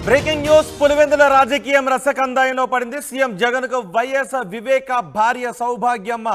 Breaking news Pulivendula రాజకీయం రసకందాయంలో పడింది. CM Jagan కు వైఎస్ వివేక భార్య సౌభాగ్యమ్మ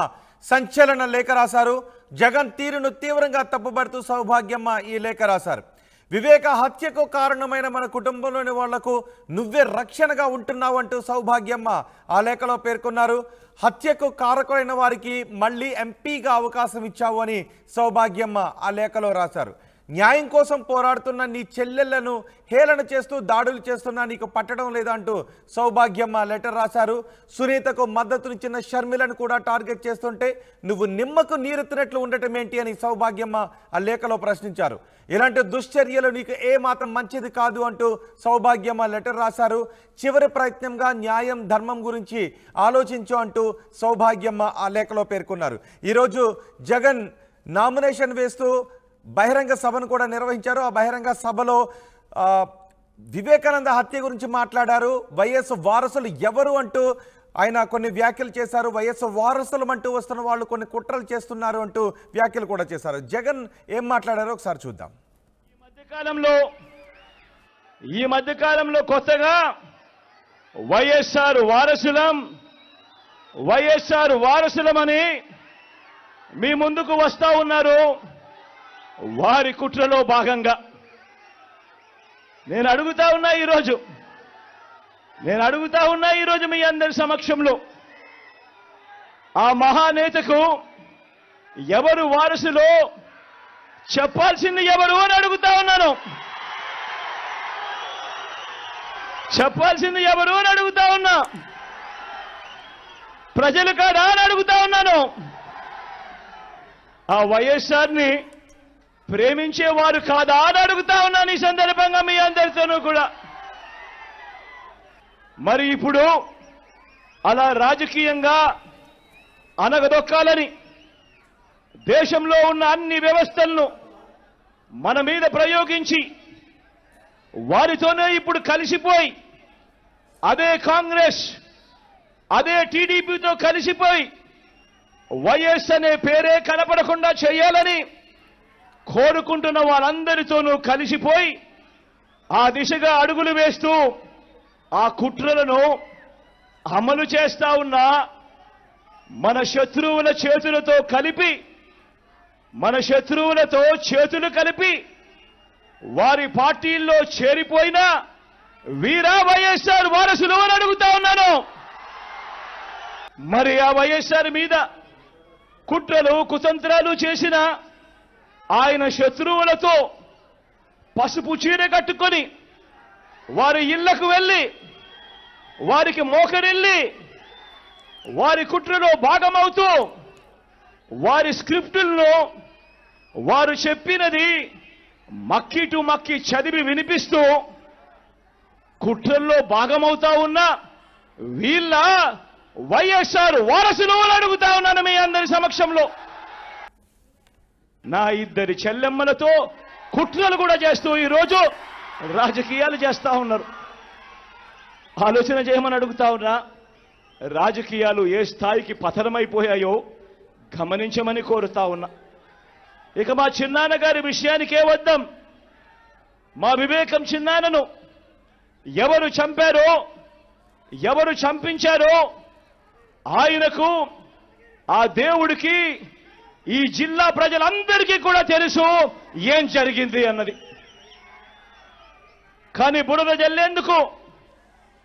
సంచలన లేఖ రాశారు. జగన్ తీరును తీవ్రంగా తప్పుపడుతూ సౌభాగ్యమ్మ ఈ లేఖ రాశారు. వివేక హత్యకు కారణమైన మన కుటుంబంలోని వాళ్లకు నువ్వే రక్షణగా ఉంటున్నావు అంటూ సౌభాగ్యమ్మ ఆ లేఖలో పేర్కొన్నారు. హత్యకు కారకులైన వారికి మళ్ళీ ఎంపీగా అవకాశం ఇచ్చావు అని సౌభాగ్యమ్మ ఆ లేఖలో రాశారు. న్యాయం కోసం పోరాడుతున్న నీ చెల్లెళ్లను హేళన చేస్తూ దాడులు చేస్తున్నా నీకు పట్టడం లేదంటూ సౌభాగ్యమ్మ లెటర్ రాశారు. సునీతకు మద్దతునిచ్చిన షర్మిలను కూడా టార్గెట్ చేస్తుంటే నువ్వు నిమ్మకు నీరెత్తినట్లు ఉండటం ఏంటి అని సౌభాగ్యమ్మ ఆ లేఖలో ప్రశ్నించారు. ఇలాంటి దుశ్చర్యలు నీకు ఏ మాత్రం మంచిది కాదు అంటూ సౌభాగ్యమ్మ లెటర్ రాశారు. చివరి ప్రయత్నంగా న్యాయం ధర్మం గురించి ఆలోచించు అంటూ సౌభాగ్యమ్మ ఆ లేఖలో పేర్కొన్నారు. ఈరోజు జగన్ నామినేషన్ వేస్తూ బహిరంగ సభను కూడా నిర్వహించారు. ఆ బహిరంగ సభలో వివేకానంద హత్య గురించి మాట్లాడారు. వైఎస్ వారసులు ఎవరు అంటూ ఆయన కొన్ని వ్యాఖ్యలు చేశారు. వైఎస్ వారసులు అంటూ వస్తున్న వాళ్ళు కొన్ని కుట్రలు చేస్తున్నారు అంటూ వ్యాఖ్యలు కూడా చేశారు. జగన్ ఏం మాట్లాడారో ఒకసారి చూద్దాం. ఈ మధ్యకాలంలో కొత్తగా వైఎస్ఆర్ వారసులమని మీ ముందుకు వస్తా ఉన్నారు. వారి కుట్రలో భాగంగా నేను అడుగుతా ఉన్నా ఈరోజు మీ అందరి సమక్షంలో ఆ మహానేతకు ఎవరు వారసులో చెప్పాల్సింది ఎవరు అని అడుగుతా ఉన్నాను. చెప్పాల్సింది ఎవరు అని అడుగుతా ఉన్నా. ప్రజలు కాదా అని అడుగుతా ఉన్నాను. ఆ వైఎస్ఆర్ని ప్రేమించేవారు కాదా అని అడుగుతా ఉన్నాను ఈ సందర్భంగా మీ అందరితోనూ కూడా. మరి ఇప్పుడు అలా రాజకీయంగా అనగదొక్కాలని దేశంలో ఉన్న అన్ని వ్యవస్థలను మన మీద ప్రయోగించి వారితోనే ఇప్పుడు కలిసిపోయి అదే కాంగ్రెస్ అదే టీడీపీతో కలిసిపోయి వైఎస్ అనే పేరే కనపడకుండా చేయాలని కోరుకుంటున్న వాళ్ళందరితోనూ కలిసిపోయి ఆ దిశగా అడుగులు వేస్తూ ఆ కుట్రలను అమలు చేస్తా ఉన్న మన శత్రువుల చేతులతో చేతులు కలిపి వారి పార్టీల్లో చేరిపోయిన వీరా వైఎస్ఆర్ వారసులు అని అడుగుతా ఉన్నాను. మరి ఆ వైఎస్ఆర్ మీద కుట్రలు కుతంత్రాలు చేసిన ఆయన శత్రువులతో పసుపు చీర కట్టుకొని వారి ఇళ్లకు వెళ్ళి వారికి మోకరిల్లి వారి కుట్రలో భాగమవుతూ వారి స్క్రిప్టులను వారు చెప్పినది మక్కి టు మక్కి చదివి వినిపిస్తూ కుట్రల్లో భాగమవుతా ఉన్న వీళ్ళ వైఎస్ఆర్ వారసులు అని అడుగుతా ఉన్నాను మీ అందరి సమక్షంలో. నా ఇద్దరి చెల్లెమ్మలతో కుట్రలు కూడా చేస్తూ ఈరోజు రాజకీయాలు చేస్తా ఉన్నారు. ఆలోచన చేయమని అడుగుతా ఉన్నా. రాజకీయాలు ఏ స్థాయికి పతనమైపోయాయో గమనించమని కోరుతా ఉన్నా. ఇక మా చిన్నాన్న గారి విషయానికే వద్దాం. మా వివేకం చిన్నాన్నను ఎవరు చంపారో ఎవరు చంపించారో ఆయనకు ఆ దేవుడికి ఈ జిల్లా ప్రజలందరికీ కూడా తెలుసు ఏం జరిగింది అన్నది. కానీ బురద జల్లేందుకు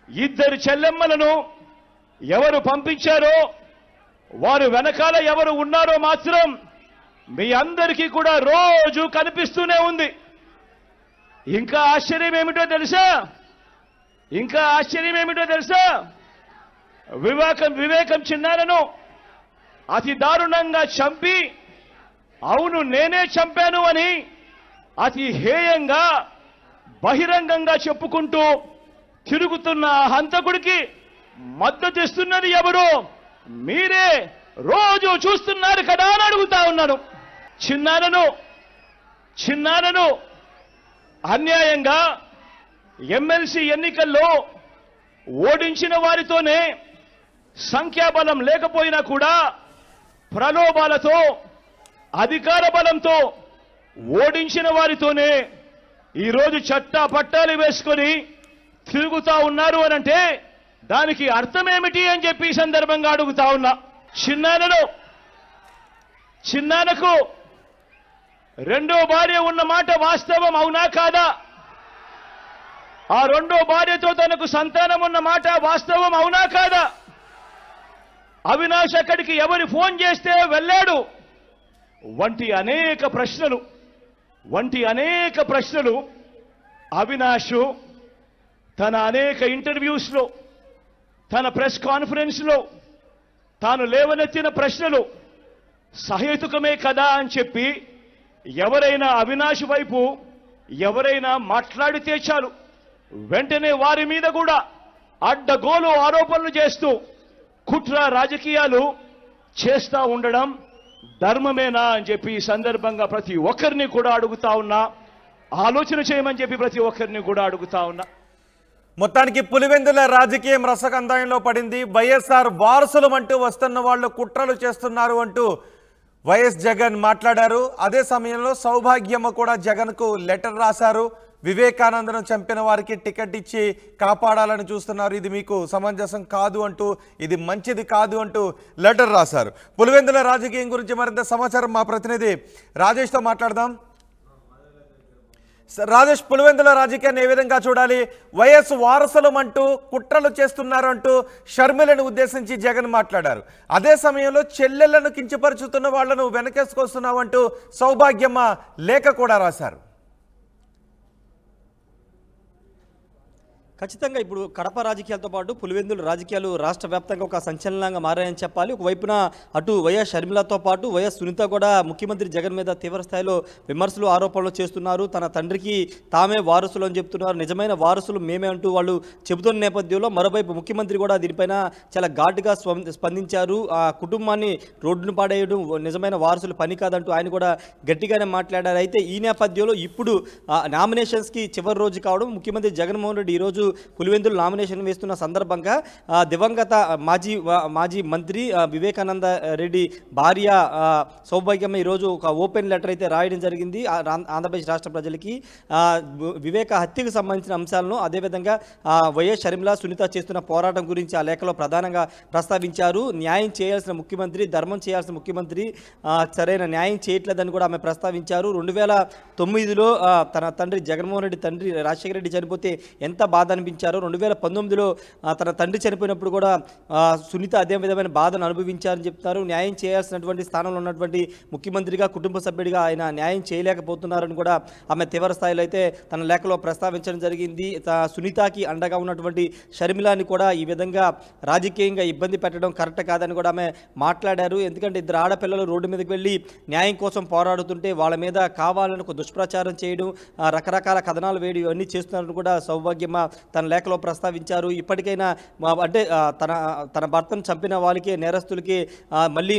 ఇద్దరు చెల్లెమ్మలను ఎవరు పంపించారో వారు వెనకాల ఎవరు ఉన్నారో మాత్రం మీ అందరికీ కూడా రోజు కనిపిస్తూనే ఉంది. ఇంకా ఆశ్చర్యం ఏమిటో తెలుసా వివేకం చిన్నారను అతి దారుణంగా చంపి అవును నేనే చంపాను అని అతి హేయంగా బహిరంగంగా చెప్పుకుంటూ తిరుగుతున్న హంతకుడికి మద్దతిస్తున్నది ఎవరు? మీరే రోజు చూస్తున్నారు కదా అని అడుగుతా ఉన్నాను. చిన్నారను అన్యాయంగా ఎమ్మెల్సీ ఎన్నికల్లో ఓడించిన వారితోనే సంఖ్యాబలం లేకపోయినా కూడా ప్రలోభాలతో అధికార బలంతో ఓడించిన వారితోనే ఈరోజు చట్టా పట్టాలు వేసుకొని తిరుగుతా ఉన్నారు అని అంటే దానికి అర్థం ఏమిటి అని చెప్పి ఈ సందర్భంగా అడుగుతా ఉన్నా. చిన్నానకు రెండో భార్య ఉన్న మాట వాస్తవం అవునా కాదా? ఆ రెండో భార్యతో తనకు సంతానం ఉన్న మాట వాస్తవం అవునా కాదా? అవినాష్ అక్కడికి ఎవరు ఫోన్ చేస్తే వెళ్ళాడు వంటి అనేక ప్రశ్నలు అవినాష్ తన అనేక ఇంటర్వ్యూస్లో, తన ప్రెస్ కాన్ఫరెన్స్లో తాను లేవనెత్తిన ప్రశ్నలు సహేతుకమే కదా అని చెప్పి ఎవరైనా అవినాష్ వైపు ఎవరైనా మాట్లాడితే చాలు వెంటనే వారి మీద కూడా అడ్డగోలు ఆరోపణలు చేస్తూ కుట్ర రాజకీయాలు చేస్తా ఉండడం ధర్మమేనా అని చెప్పి ఈ సందర్భంగా ప్రతి ఒక్కరిని కూడా అడుగుతా ఉన్నా. ఆలోచన చేయమని చెప్పి ప్రతి ఒక్కరిని కూడా అడుగుతా ఉన్నా. మొత్తానికి పులివెందుల రాజకీయం రసకందాయంలో పడింది. వైఎస్ఆర్ వారసులం అంటూ వస్తున్న వాళ్ళు కుట్రలు చేస్తున్నారు అంటూ వైఎస్ జగన్ మాట్లాడారు. అదే సమయంలో సౌభాగ్యమ్మ కూడా జగన్కు లెటర్ రాశారు. వివేకానందను చంపిన వారికి టికెట్ ఇచ్చి కాపాడాలని చూస్తున్నారు, ఇది మీకు సమంజసం కాదు అంటూ, ఇది మంచిది కాదు అంటూ లెటర్ రాశారు. పులివెందుల రాజకీయం గురించి మరింత సమాచారం మా ప్రతినిధి రాజేష్తో మాట్లాడదాం. రాజేష్, పులివెందుల రాజకీయాన్ని ఏ విధంగా చూడాలి? వైఎస్ వారసులం అంటూ కుట్రలు చేస్తున్నారు అంటూ షర్మిలను ఉద్దేశించి జగన్ మాట్లాడారు. అదే సమయంలో చెల్లెళ్లను కించపరుచుతున్న వాళ్లను వెనకేసుకొస్తున్నావు అంటూ సౌభాగ్యమ్మ లేఖ కూడా రాశారు. ఖచ్చితంగా ఇప్పుడు కడప రాజకీయాలతో పాటు పులివెందుల రాజకీయాలు రాష్ట్ర వ్యాప్తంగా ఒక సంచలనంగా మారాయని చెప్పాలి. ఒకవైపున అటు వైఎస్ షర్మిలతో పాటు వైఎస్ సునీత కూడా ముఖ్యమంత్రి జగన్ మీద తీవ్ర స్థాయిలో విమర్శలు ఆరోపణలు చేస్తున్నారు. తన తండ్రికి తామే వారసులు అని చెప్తున్నారు, నిజమైన వారసులు మేమే అంటూ వాళ్ళు చెబుతున్న నేపథ్యంలో మరోవైపు ముఖ్యమంత్రి కూడా దీనిపైన చాలా ఘాటుగా స్పందించారు. ఆ కుటుంబాన్ని రోడ్డును పాడేయడం నిజమైన వారసులు పని కాదంటూ ఆయన కూడా గట్టిగానే మాట్లాడారు. అయితే ఈ నేపథ్యంలో ఇప్పుడు నామినేషన్స్కి చివరి రోజు కావడం, ముఖ్యమంత్రి జగన్మోహన్ రెడ్డి ఈరోజు పులివెందులు నామినేషన్ వేస్తున్న సందర్భంగా దివంగత మాజీ మంత్రి వివేకానంద రెడ్డి భార్య సౌభాగ్యమ్మ ఈరోజు ఒక ఓపెన్ లెటర్ అయితే రాయడం జరిగింది ఆంధ్రప్రదేశ్ రాష్ట్ర ప్రజలకి. వివేక హత్యకు సంబంధించిన అంశాలను, అదేవిధంగా వైఎస్ షర్మిల సునీత చేస్తున్న పోరాటం గురించి ఆ లేఖలో ప్రధానంగా ప్రస్తావించారు. న్యాయం చేయాల్సిన ముఖ్యమంత్రి, ధర్మం చేయాల్సిన ముఖ్యమంత్రి సరైన న్యాయం చేయట్లేదని కూడా ఆమె ప్రస్తావించారు. 2009లో తన తండ్రి జగన్మోహన్ రెడ్డి తండ్రి రాజశేఖర రెడ్డి చనిపోతే ఎంత బాధ అనిపించారు. 2019లో తన తండ్రి చనిపోయినప్పుడు కూడా సునీత అదే విధమైన బాధను అనుభవించారని చెప్తారు. న్యాయం చేయాల్సినటువంటి స్థానంలో ఉన్నటువంటి ముఖ్యమంత్రిగా, కుటుంబ సభ్యుడిగా ఆయన న్యాయం చేయలేకపోతున్నారని కూడా ఆమె తీవ్ర స్థాయిలో అయితే తన లేఖలో ప్రస్తావించడం జరిగింది. సునీతకి అండగా ఉన్నటువంటి షర్మిలాని కూడా ఈ విధంగా రాజకీయంగా ఇబ్బంది పెట్టడం కరెక్ట్ కాదని కూడా ఆమె మాట్లాడారు. ఎందుకంటే ఇద్దరు ఆడపిల్లలు రోడ్డు మీదకి వెళ్ళి న్యాయం కోసం పోరాడుతుంటే వాళ్ళ మీద కావాలని ఒక దుష్ప్రచారం చేయడం, రకరకాల కథనాలు వేయడం ఇవన్నీ చేస్తున్నారని కూడా సౌభాగ్యమ్మ తన లేఖలో ప్రస్తావించారు. ఇప్పటికైనా అంటే తన భర్తను చంపిన వాళ్ళకి, నేరస్తులకి మళ్ళీ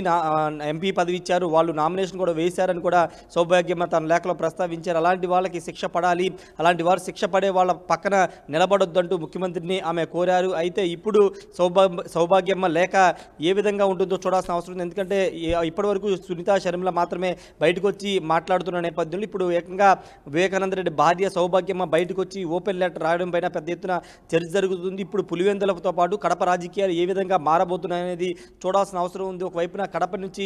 ఎంపీ పదవి ఇచ్చారు, వాళ్ళు నామినేషన్ కూడా వేశారని కూడా సౌభాగ్యమ్మ తన లేఖలో ప్రస్తావించారు. అలాంటి వాళ్ళకి శిక్ష పడాలి, అలాంటి వారు శిక్ష పడే వాళ్ళ పక్కన నిలబడొద్దంటూ ముఖ్యమంత్రిని ఆమె కోరారు. అయితే ఇప్పుడు సౌభాగ్యమ్మ లేఖ ఏ విధంగా ఉంటుందో చూడాల్సిన అవసరం ఉంది. ఎందుకంటే ఇప్పటివరకు సునీత షర్మిల మాత్రమే బయటకు వచ్చి మాట్లాడుతున్న నేపథ్యంలో ఇప్పుడు ఏకంగా వివేకానంద రెడ్డి భార్య సౌభాగ్యమ్మ బయటకు వచ్చి ఓపెన్ లెటర్ రాయడం పైన పెద్ద ఎత్తున చర్చ జరుగుతుంది. ఇప్పుడు పులివెందులతో పాటు కడప రాజకీయాలు ఏ విధంగా మారబోతున్నాయనేది చూడాల్సిన అవసరం ఉంది. ఒకవైపున కడప నుంచి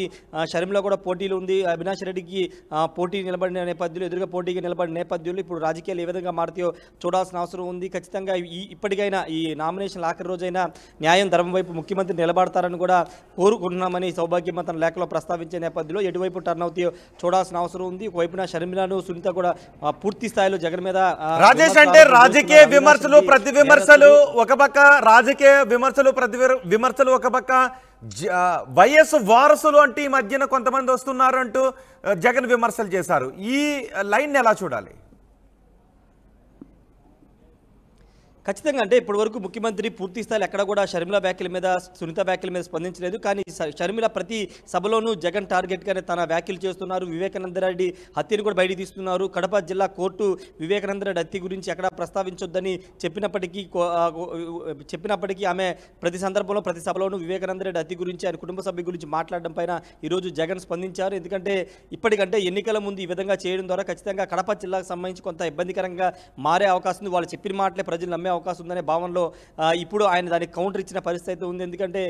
షర్మిల కూడా పోటీలు ఉంది, అవినాష్ రెడ్డికి పోటీ నిలబడిన నేపథ్యంలో, ఎదురుగా పోటీకి నిలబడిన నేపథ్యంలో ఇప్పుడు రాజకీయాలు ఏ విధంగా మారుతాయో చూడాల్సిన అవసరం ఉంది. ఖచ్చితంగా ఇప్పటికైనా ఈ నామినేషన్ ఆఖరి రోజైనా న్యాయం, ధర్మం వైపు ముఖ్యమంత్రి నిలబడతారని కూడా కోరుకుంటున్నామని సౌభాగ్యమ్మ తన లేఖలో ప్రస్తావించే నేపథ్యంలో ఎటువైపు టర్న్ అవుతాయో చూడాల్సిన అవసరం ఉంది. ఒకవైపున షర్మిలను, సునీత కూడా పూర్తి స్థాయిలో జగన్ మీద రాజేష్ అంటే రాజకీయ విమర్శలు, ప్రతి విమర్శలు ఒక పక్క, రాజకీయ విమర్శలు, ప్రతి విమర్శలు ఒక పక్క, వైఎస్ వారసులు అంటే ఈ మధ్యన కొంతమంది వస్తున్నారు అంటూ జగన్ విమర్శలు చేశారు. ఈ లైన్ ఎలా చూడాలి? ఖచ్చితంగా అంటే ఇప్పటివరకు ముఖ్యమంత్రి పూర్తి స్థాయిలో ఎక్కడ కూడా షర్మిల వ్యాఖ్యల మీద, సునీత వ్యాఖ్యల మీద స్పందించలేదు. కానీ షర్మిల ప్రతి సభలోనూ జగన్ టార్గెట్గానే తన వ్యాఖ్యలు చేస్తున్నారు. వివేకానందరెడ్డి హత్యను కూడా బయట తీస్తున్నారు. కడప జిల్లా కోర్టు వివేకానందరెడ్డి హత్య గురించి ఎక్కడ ప్రస్తావించొద్దని చెప్పినప్పటికీ ఆమె ప్రతి సందర్భంలో, ప్రతి సభలోనూ వివేకానందరెడ్డి హత్య గురించి, ఆయన కుటుంబ సభ్యుల గురించి మాట్లాడడం పైన ఈరోజు జగన్ స్పందించారు. ఎందుకంటే ఇప్పటికంటే ఎన్నికల ముందు ఈ విధంగా చేయడం ద్వారా ఖచ్చితంగా కడప జిల్లాకు సంబంధించి కొంత ఇబ్బందికరంగా మారే అవకాశం ఉంది. వాళ్ళు చెప్పిన మాటలే ప్రజలు నమ్మే అవకాశం ఉందనే భావనలో ఇప్పుడు ఆయన దానికి కౌంటర్ ఇచ్చిన పరిస్థితి అయితే ఉంది. ఎందుకంటే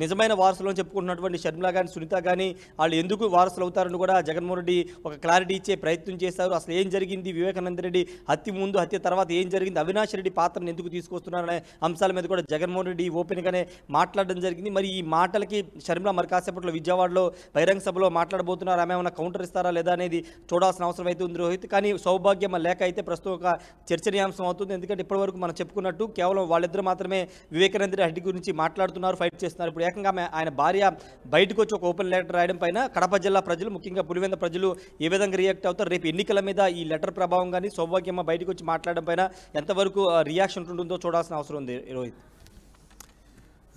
నిజమైన వారసులు అని చెప్పుకుంటున్నటువంటి షర్మిల కానీ సునీత కానీ వాళ్ళు ఎందుకు వారసులు అవుతారని కూడా జగన్మోహన్ రెడ్డి ఒక క్లారిటీ ఇచ్చే ప్రయత్నం చేశారు. అసలు ఏం జరిగింది, వివేకానంద రెడ్డి హత్య ముందు హత్య తర్వాత ఏం జరిగింది, అవినాష్ రెడ్డి పాత్రను ఎందుకు తీసుకొస్తున్నారనే అంశాల మీద కూడా జగన్మోహన్ రెడ్డి ఓపెన్గానే మాట్లాడడం జరిగింది. మరి ఈ మాటలకి షర్మిల మరి కాసేపట్లో విజయవాడలో బహిరంగ సభలో మాట్లాడబోతున్నారు. ఆమె ఏమైనా కౌంటర్ ఇస్తారా లేదా అనేది చూడాల్సిన అవసరం అయితే ఉంది రోహిత్. కానీ సౌభాగ్యం లేక అయితే ప్రస్తుతం ఒక చర్చనీయాంశం అవుతుంది. ఎందుకంటే ఇప్పటివరకు మనం చెప్పుకున్నట్టు కేవలం వాళ్ళిద్దరు మాత్రమే వివేకానంద రెడ్డి గురించి మాట్లాడుతున్నారు, ఫైట్ చేస్తున్నారు. ఇప్పుడు ఏకంగా ఆయన భార్య బయటకు వచ్చి ఒక ఓపెన్ లెటర్ రాయడం పైన కడప జిల్లా ప్రజలు, ముఖ్యంగా పులివెందుల ప్రజలు ఏ విధంగా రియాక్ట్ అవుతారు, రేపు ఎన్నికల మీద ఈ లెటర్ ప్రభావం కానీ సౌభాగ్యమ్మ బయటకు వచ్చి మాట్లాడడం పైన ఎంతవరకు రియాక్షన్ ఉంటుందో చూడాల్సిన అవసరం ఉంది రోహిత్.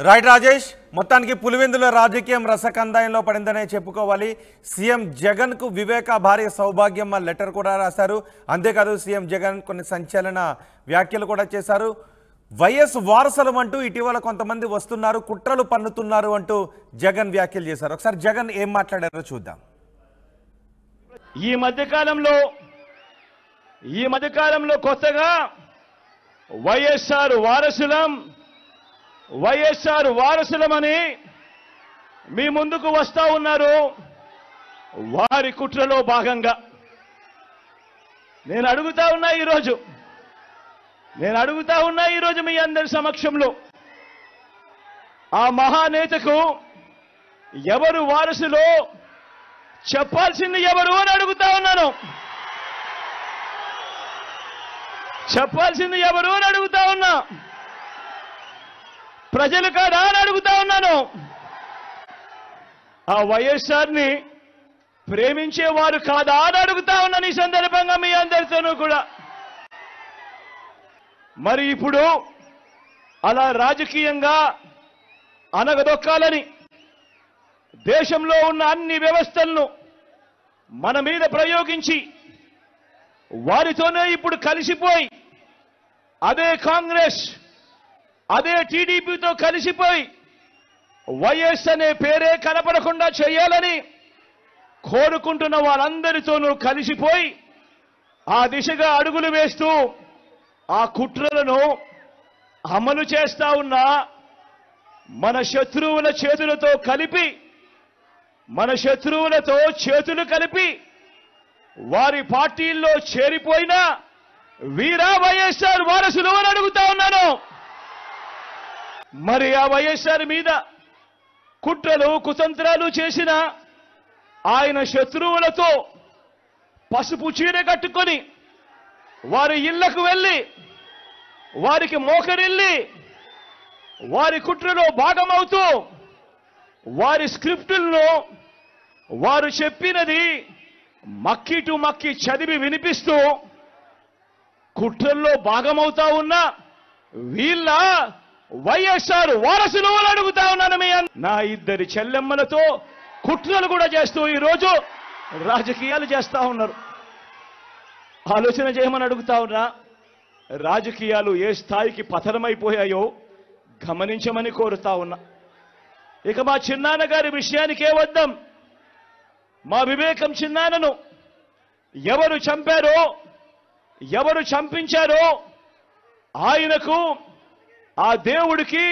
రైట్ రాజేష్, మొత్తానికి పులివెందుల రాజకీయం రసకందాయంలో పడిందనే చెప్పుకోవాలి. సీఎం జగన్ కు వివేక భార్య సౌభాగ్యమ్మ లెటర్ కూడా రాశారు. అంతేకాదు సీఎం జగన్ కొన్ని సంచలన వ్యాఖ్యలు కూడా చేశారు. వైఎస్ వారసులం అంటూ ఇటీవల కొంతమంది వస్తున్నారు, కుట్రలు పన్నుతున్నారు అంటూ జగన్ వ్యాఖ్యలు చేశారు. ఒకసారి జగన్ ఏం మాట్లాడారో చూద్దాం. ఈ మధ్యకాలంలో కొత్తగా వైఎస్ఆర్ వారసులమని మీ ముందుకు వస్తా ఉన్నారు. వారి కుట్రలో భాగంగా నేను అడుగుతా ఉన్నా ఈరోజు మీ అందరి సమక్షంలో, ఆ మహానేతకు ఎవరు వారసులో చెప్పాల్సింది ఎవరు అని అడుగుతా ఉన్నాను. చెప్పాల్సింది ఎవరు అని అడుగుతా ఉన్నా. ప్రజలు కాదా అని అడుగుతా ఉన్నాను. ఆ వైఎస్ఆర్ని ప్రేమించేవారు కాదా అని అడుగుతా ఉన్నాను ఈ సందర్భంగా మీ అందరితోనూ కూడా. మరి ఇప్పుడు అలా రాజకీయంగా అనగదొక్కాలని దేశంలో ఉన్న అన్ని వ్యవస్థలను మన మీద ప్రయోగించి వారితోనే ఇప్పుడు కలిసిపోయి అదే కాంగ్రెస్ అదే టీడీపీతో కలిసిపోయి వైఎస్ అనే పేరే కనపడకుండా చేయాలని కోరుకుంటున్న వాళ్ళందరితోనూ కలిసిపోయి ఆ దిశగా అడుగులు వేస్తూ ఆ కుట్రలను అమలు చేస్తా ఉన్న మన శత్రువుల చేతులతో చేతులు కలిపి వారి పార్టీల్లో చేరిపోయిన వీరా వైఎస్ఆర్ వారసులు అని అడుగుతా ఉన్నాను. మరి ఆ వైఎస్ఆర్ మీద కుట్రలు కుతంత్రాలు చేసిన ఆయన శత్రువులతో పసుపు చీర కట్టుకొని వారి ఇళ్లకు వెళ్ళి వారికి మోకరిల్లి వారి కుట్రలో భాగమవుతూ వారి స్క్రిప్టులను వారు చెప్పినది మక్కి టు మక్కి చదివి వినిపిస్తూ కుట్రల్లో భాగమవుతా ఉన్న వీళ్ళ వైఎస్ఆర్ వారసులు అని అడుగుతా ఉన్నాను. నా ఇద్దరి చెల్లెమ్మలతో కుట్రలు కూడా చేస్తూ ఈరోజు రాజకీయాలు చేస్తా ఉన్నారు. ఆలోచన చేయమని అడుగుతా ఉన్నా. రాజకీయాలు ఏ స్థాయికి పతనమైపోయాయో గమనించమని కోరుతా ఉన్నా. ఇక మా చిన్నాన్న గారి విషయానికే వద్దాం. మా వివేకం చిన్నాన్నను ఎవరు చంపారో ఎవరు చంపించారో ఆయనకు ఆ దేవుడికి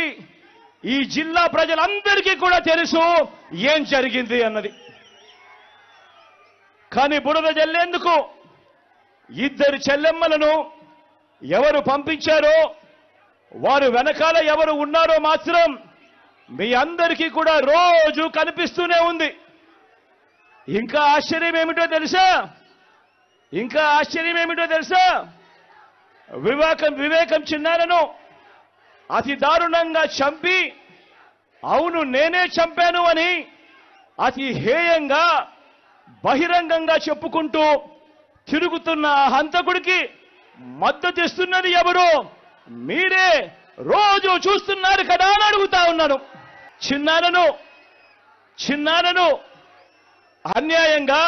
ఈ జిల్లా ప్రజలందరికీ కూడా తెలుసు ఏం జరిగింది అన్నది. కానీ బురద జల్లేందుకు ఇద్దరు చెల్లెమ్మలను ఎవరు పంపించారో వారు వెనకాల ఎవరు ఉన్నారో మాత్రం మీ అందరికీ కూడా రోజు కనిపిస్తూనే ఉంది. ఇంకా ఆశ్చర్యం ఏమిటో తెలుసా వివేకం చిన్నారను అతి దారుణంగా చంపి అవును నేనే చంపాను అని అతి హేయంగా బహిరంగంగా చెప్పుకుంటూ తిరుగుతున్న హంతకుడికి మద్దతు ఇస్తున్నది ఎవరు? మీరే రోజు చూస్తున్నారు కదా అని అడుగుతా ఉన్నాను. చిన్నారను అన్యాయంగా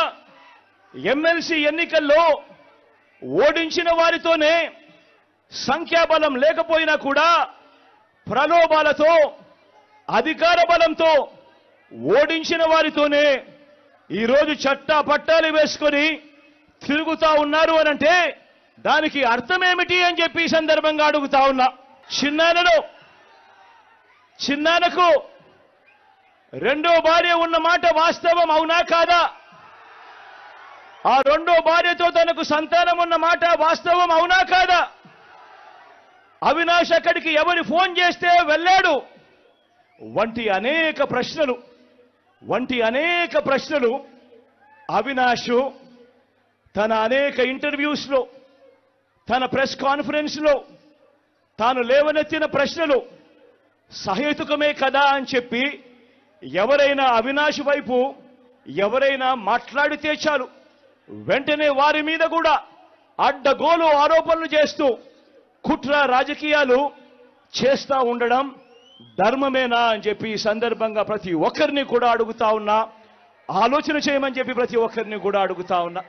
ఎమ్మెల్సీ ఎన్నికల్లో ఓడించిన వారితోనే సంఖ్యాబలం లేకపోయినా కూడా ప్రలోభాలతో అధికార బలంతో ఓడించిన వారితోనే ఈరోజు చట్టా పట్టాలు వేసుకొని తిరుగుతా ఉన్నారు అనంటే దానికి అర్థం ఏమిటి అని చెప్పి ఈ సందర్భంగా అడుగుతా ఉన్నా. చిన్నానకు రెండో భార్య ఉన్న మాట వాస్తవం అవునా కాదా? ఆ రెండో భార్యతో తనకు సంతానం ఉన్న మాట వాస్తవం అవునా కాదా? అవినాష్ అక్కడికి ఎవరి ఫోన్ చేస్తే వెళ్ళాడు వంటి అనేక ప్రశ్నలు అవినాష్ తన అనేక ఇంటర్వ్యూస్లో, తన ప్రెస్ కాన్ఫరెన్స్లో తాను లేవనెత్తిన ప్రశ్నలు సహేతుకమే కదా అని చెప్పి ఎవరైనా అవినాష్ వైపు ఎవరైనా మాట్లాడితే చాలు వెంటనే వారి మీద కూడా అడ్డగోలు ఆరోపణలు చేస్తూ కుట్ర రాజకీయాలు చేస్తా ఉండడం ధర్మమేనా అని చెప్పి ఈ సందర్భంగా ప్రతి ఒక్కరిని కూడా అడుగుతా ఉన్నా. ఆలోచన చేయమని చెప్పి ప్రతి ఒక్కరిని కూడా అడుగుతా ఉన్నా.